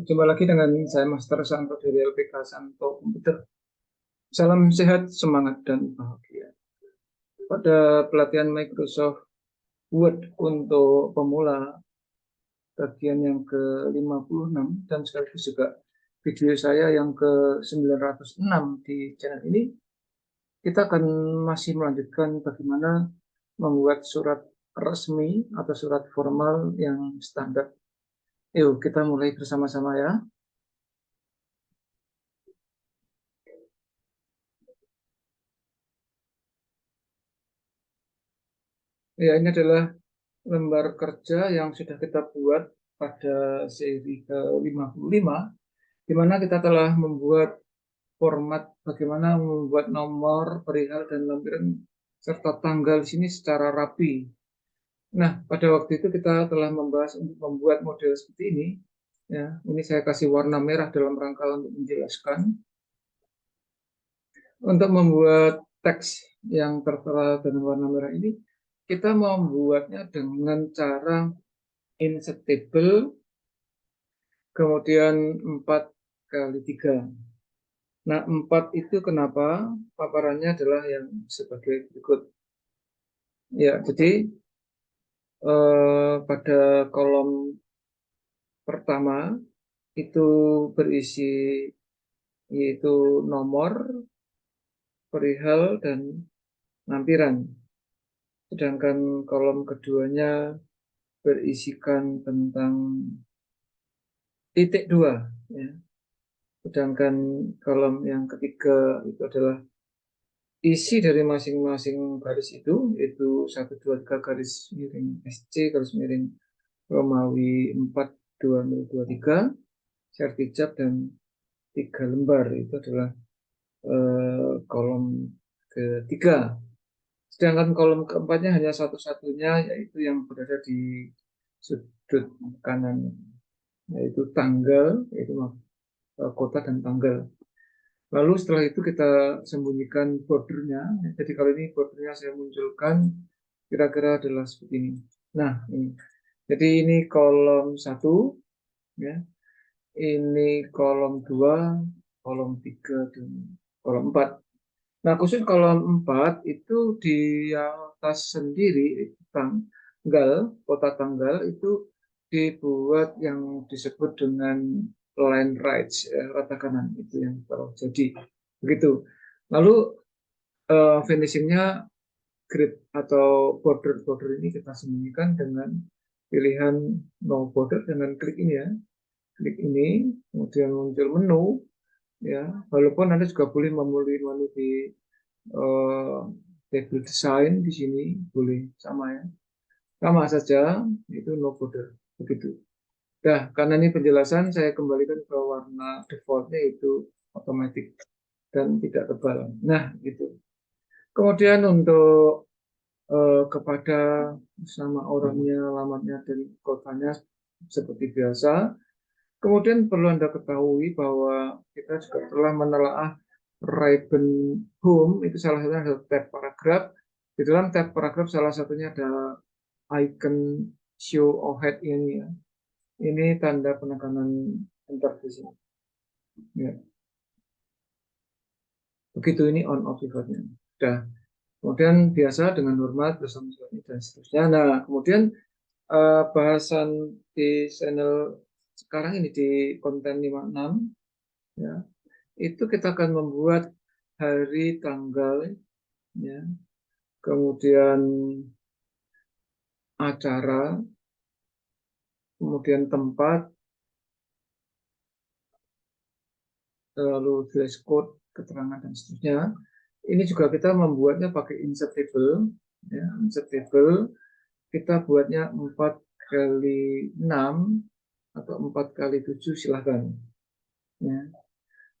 Berjumpa lagi dengan saya Master Santo dari LPK Santo Komputer. Salam sehat, semangat, dan bahagia. Pada pelatihan Microsoft Word untuk pemula, bagian yang ke-56, dan sekaligus juga video saya yang ke-906 di channel ini, kita akan masih melanjutkan bagaimana membuat surat resmi atau surat formal yang standar. Yuk, kita mulai bersama-sama ya. Ya, ini adalah lembar kerja yang sudah kita buat pada seri ke-55, di mana kita telah membuat format bagaimana membuat nomor, perihal, dan lampiran serta tanggal di sini secara rapi. Nah, pada waktu itu kita telah membahas untuk membuat model seperti ini. Ya, ini saya kasih warna merah dalam rangka untuk menjelaskan. Untuk membuat teks yang tertera dengan warna merah ini, kita membuatnya dengan cara insert table, kemudian 4 kali 3. Nah, 4 itu kenapa? Paparannya adalah yang sebagai berikut. Ya, jadi pada kolom pertama itu berisi yaitu nomor, perihal, dan lampiran. Sedangkan kolom keduanya berisikan tentang titik 2. Ya. Sedangkan kolom yang ketiga itu adalah isi dari masing-masing garis itu 1, 2, 3 garis miring SC, garis miring Romawi 42023, sertijab, dan 3 lembar. Itu adalah kolom ketiga. Sedangkan kolom keempatnya hanya satu-satunya, yaitu yang berada di sudut kanan, yaitu tanggal, yaitu kota dan tanggal. Lalu setelah itu kita sembunyikan bordernya. Jadi kalau ini bordernya saya munculkan kira-kira adalah seperti ini. Nah, ini. Jadi ini kolom 1, ya. Ini kolom 2, kolom 3, dan kolom 4. Nah, khusus kolom 4 itu di atas sendiri, tanggal, kota tanggal itu dibuat yang disebut dengan line right, rata kanan, itu yang jadi begitu. Lalu finishingnya grid atau border ini kita sembunyikan dengan pilihan no border dengan klik ini ya, klik ini, kemudian muncul menu ya. Walaupun Anda juga boleh memilih menu di table design di sini boleh sama ya, sama saja, itu no border begitu. Nah, karena ini penjelasan, saya kembalikan ke warna defaultnya itu otomatis dan tidak tebal. Nah, gitu. Kemudian untuk kepada nama orangnya, alamatnya, dan kotanya seperti biasa. Kemudian perlu Anda ketahui bahwa kita juga telah menelaah ribbon home, itu salah satunya adalah tab paragraf. Di dalam tab paragraf salah satunya ada icon show or head ini ya. Ini tanda penekanan enter di sini. Ya. Begitu, ini on off sifatnya. Sudah. Kemudian biasa dengan hormat bersama ini dan seterusnya. Nah, kemudian bahasan di channel sekarang ini di konten 56 ya, itu kita akan membuat hari, tanggal ya, kemudian acara, kemudian tempat, lalu dress code, keterangan, dan seterusnya. Ini juga kita membuatnya pakai insert table ya, insert table kita buatnya 4 kali 6 atau 4 kali 7 silahkan ya.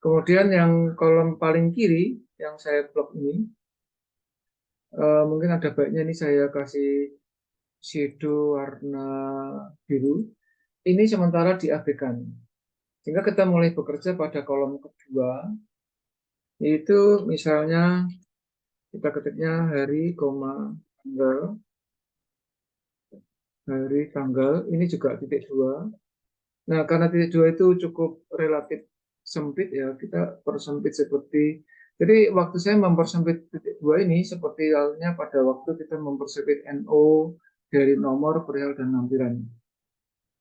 Kemudian yang kolom paling kiri yang saya blok ini, mungkin ada baiknya ini saya kasih shadow warna biru. Ini sementara diabaikan. Sehingga kita mulai bekerja pada kolom kedua, yaitu misalnya kita ketiknya hari, tanggal, hari, tanggal, ini juga titik 2. Nah, karena titik dua itu cukup relatif sempit ya, kita persempit seperti, jadi waktu saya mempersempit titik dua ini seperti halnya pada waktu kita mempersempit NO dari nomor, perihal, dan lampiran.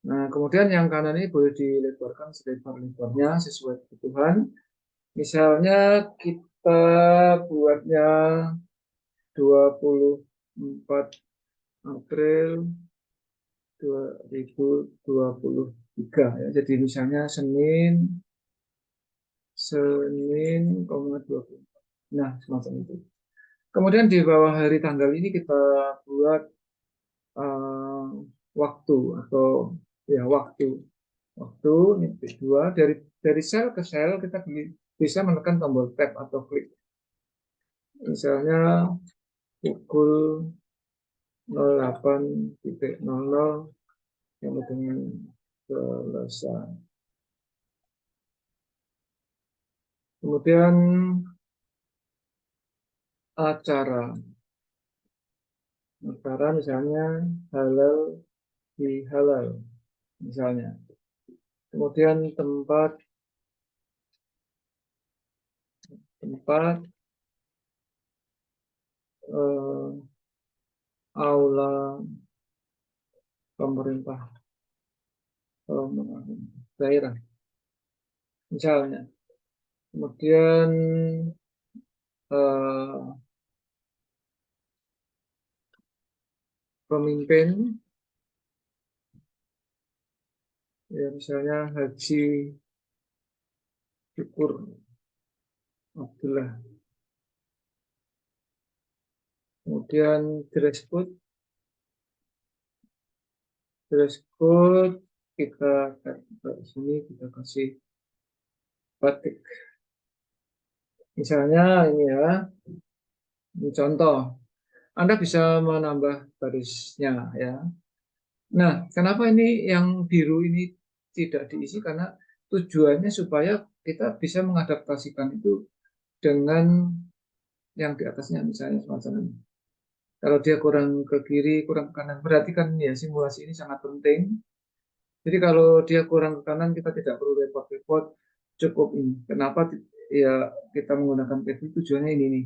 Nah, kemudian yang kanan ini boleh dilebarkan selebar-lebarnya sesuai kebutuhan. Misalnya kita buatnya 24 April 2023 ya. Jadi misalnya Senin, 20. Nah, semacam itu. Kemudian di bawah hari tanggal ini kita buat eh, waktu atau ya waktu. Waktu ini dua dari sel ke sel kita bisa menekan tombol tab atau klik. Misalnya pukul 08.00 sampai dengan selesai. Kemudian acara. Acara misalnya halal di halal misalnya. Kemudian tempat tempat aula pemerintah daerah misalnya. Kemudian eh, pemimpin ya misalnya Haji Syukur Abdullah. Kemudian dress code kita di sini kita kasih batik. Misalnya ini ya, ini contoh. Anda bisa menambah barisnya ya. Nah, kenapa ini yang biru ini tidak diisi? Karena tujuannya supaya kita bisa mengadaptasikan itu dengan yang di atasnya misalnya semacam ini. Kalau dia kurang ke kiri, kurang ke kanan, berarti kan ya simulasi ini sangat penting. Jadi kalau dia kurang ke kanan, kita tidak perlu repot-repot, cukup ini. Kenapa ya kita menggunakan table tujuannya ini nih.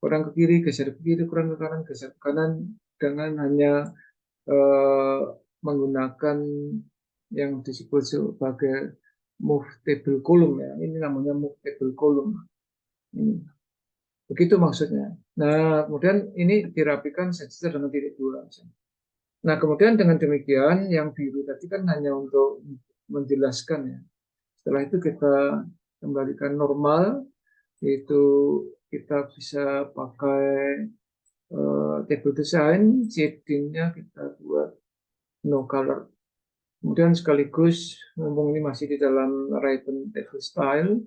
Kurang ke kiri, geser ke kiri, kurang ke kanan, geser ke kanan, dengan hanya eh, menggunakan yang disebut sebagai move table column ya. Ini namanya move table column. Ini. Begitu maksudnya. Nah, kemudian ini dirapikan sejajar dengan titik dua. Nah, kemudian dengan demikian yang biru tadi kan hanya untuk menjelaskan ya. Setelah itu kita kembalikan normal, yaitu kita bisa pakai table design, shading-nya kita buat no color. Kemudian sekaligus, mumpung ini masih di dalam Written Table Style,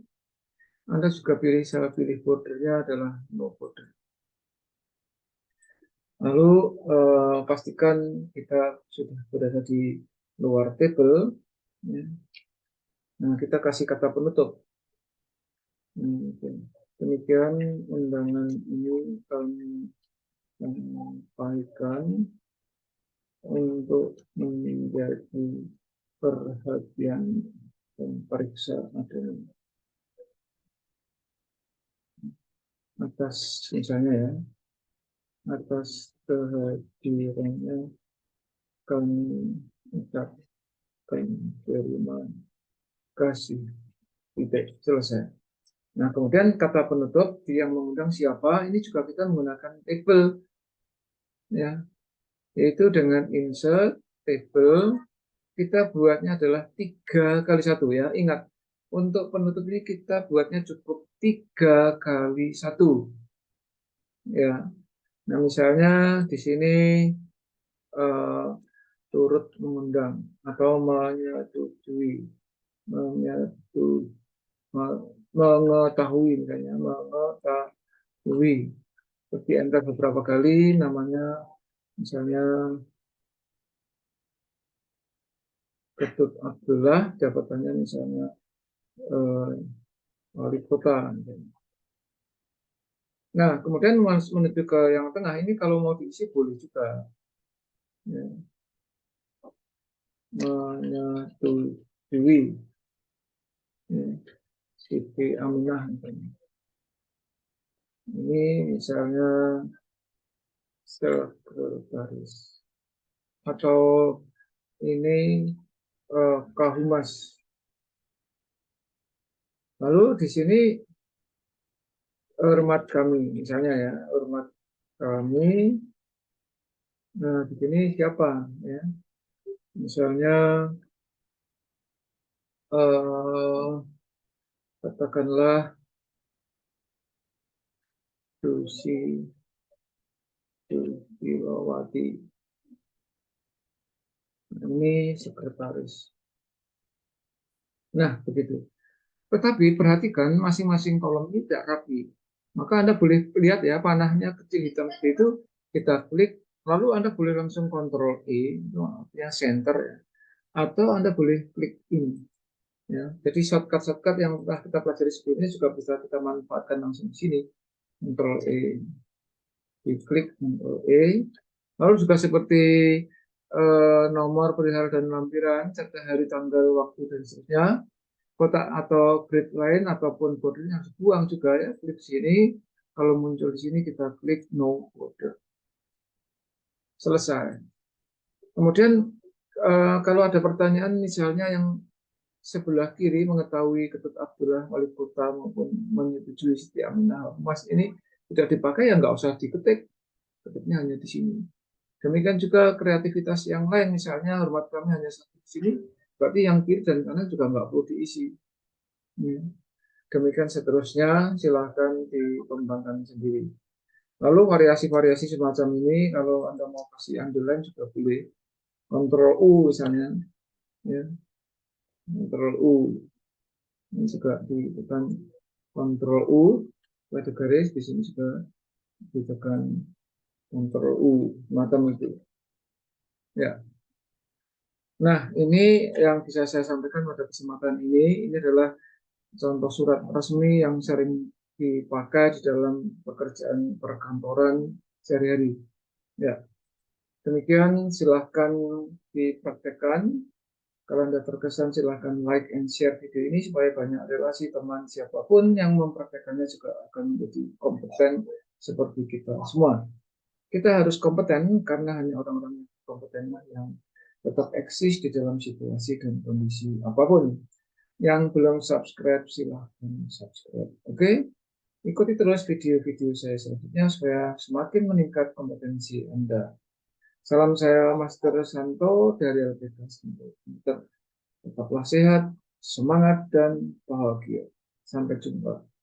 Anda juga pilih bordernya adalah no border. Lalu pastikan kita sudah berada di luar table. Ya. Nah, kita kasih kata penutup. Demikian undangan ini kami sampaikan untuk menjadi perhatian dan periksa atas misalnya ya atas kehadirannya kami ucapkan terima kasih. Titik selesai. Nah, kemudian kata penutup yang mengundang siapa ini juga kita menggunakan table ya, yaitu dengan insert table kita buatnya adalah 3x1 ya. Ingat, untuk penutup ini kita buatnya cukup 3x1 ya. Nah, misalnya di sini eh, turut mengundang atau menyetujui, menyetujui, mengetahui misalnya, mengetahui. Seperti enter beberapa kali namanya misalnya Ketut Abdullah, jabatannya misalnya eh, wali kota. Nah, kemudian menuju ke yang tengah ini kalau mau diisi boleh juga. Ya. Menyetujui Dewi, Siti Aminah. Ini misalnya sekretaris atau ini Kahumas. Lalu di sini hormat kami, misalnya ya, hormat kami. Nah, di sini siapa ya? Misalnya katakanlah Susilowati. Ini sekretaris. Nah, begitu. Tetapi perhatikan masing-masing kolom ini tidak rapi. Maka Anda boleh lihat ya, panahnya kecil hitam seperti itu, kita klik, lalu Anda boleh langsung Ctrl E, itu artinya center ya. Atau Anda boleh klik ini. Ya. Jadi shortcut-shortcut yang telah kita pelajari sebelumnya juga bisa kita manfaatkan langsung di sini. Ctrl E, diklik Ctrl E. Lalu juga seperti nomor perihal dan lampiran, serta hari, tanggal, waktu, dan seterusnya. Kotak atau grid lain ataupun border yang dibuang juga ya, klik sini. Kalau muncul di sini kita klik no border. Selesai. Kemudian kalau ada pertanyaan misalnya yang sebelah kiri mengetahui Ketut Abdullah wali kota maupun menyetujui Siti Aminah Mas ini tidak dipakai, ya nggak usah diketik, ketiknya hanya di sini. Demikian juga kreativitas yang lain, misalnya hormat kami hanya satu di sini, berarti yang kiri dan kanan juga nggak perlu diisi. Ya. Demikian seterusnya, silahkan dikembangkan sendiri. Lalu variasi-variasi semacam ini, kalau Anda mau kasih underline juga boleh. Ctrl U misalnya, ya. Ctrl U. Ini juga ditekan Ctrl U, ada garis di sini juga ditekan Ctrl U, macam itu. Ya. Nah, ini yang bisa saya sampaikan pada kesempatan ini. Ini adalah contoh surat resmi yang sering dipakai di dalam pekerjaan perkantoran sehari-hari. Ya, demikian silahkan dipraktekkan. Kalau Anda terkesan silahkan like and share video ini supaya banyak relasi teman siapapun yang mempraktekannya juga akan menjadi kompeten seperti kita semua. Kita harus kompeten karena hanya orang-orang yang kompeten yang tetap eksis di dalam situasi dan kondisi apapun. Yang belum subscribe silahkan subscribe. Oke? Ikuti terus video-video saya selanjutnya supaya semakin meningkat kompetensi Anda. Salam saya Master Santo dari LPK Komputer. Tetaplah sehat, semangat, dan bahagia. Sampai jumpa.